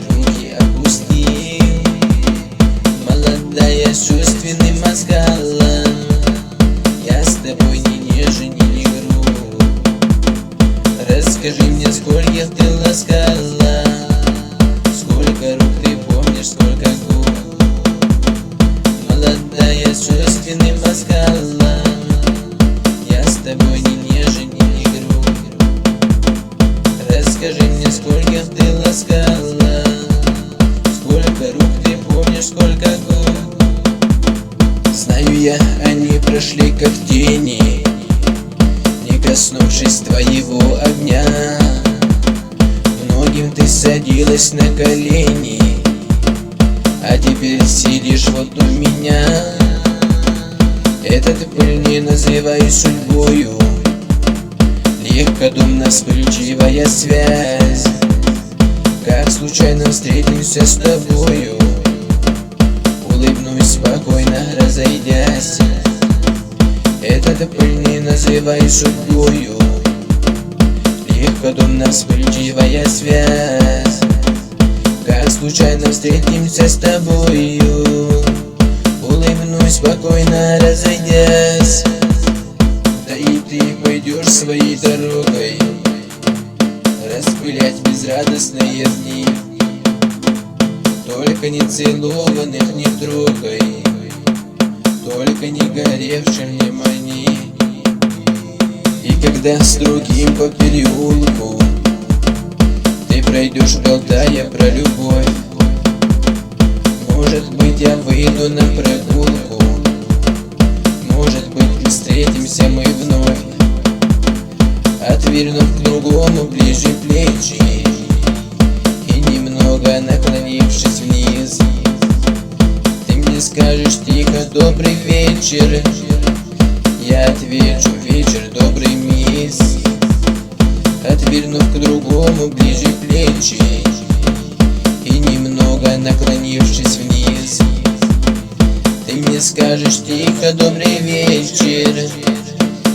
руки опусти. Молодая, чувственным мозгалом, я с тобой не нежен и не груб. Расскажи мне, сколько ты ласкала, сколько рук ты помнишь, сколько губ. Молодая, чувственным мозгалом, я с тобой не нежен и не груб. Расскажи мне, сколько ты ласкала, сколько рук ты помнишь, сколько губ. Знаю я, они прошли как тени, не коснувшись твоего огня. Многим ты садилась на колени, а теперь сидишь вот у меня. Этот пыль не называй судьбою, легкодумно вспыльчивая связь. Как случайно встретимся с тобою, улыбнусь спокойно, разойдясь. Этот пыль не называй судьбою, легкодумно вспыльчивая связь. Как случайно встретимся с тобою, улыбнусь спокойно, разойдясь. Да и ты пойдешь своей дорогой, распылять безрадостные дни. Только не целованных не трогай, только не горевшим не мани. И когда с другим по переулку ты пройдешь, болтая про любовь, может быть, я выйду на прогулку, может быть, встретимся мы вновь. Отвернув к другому ближе плечи и немного наклонившись вниз, ты мне скажешь тихо: добрый вечер. Я отвечу: вечер добрый, мисс. Отвернув к другому ближе плечи и немного наклонившись вниз, ты мне скажешь тихо: добрый вечер.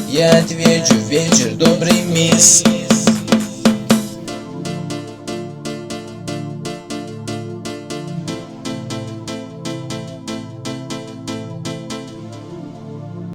Я отвечу: вечер добрый, мисс.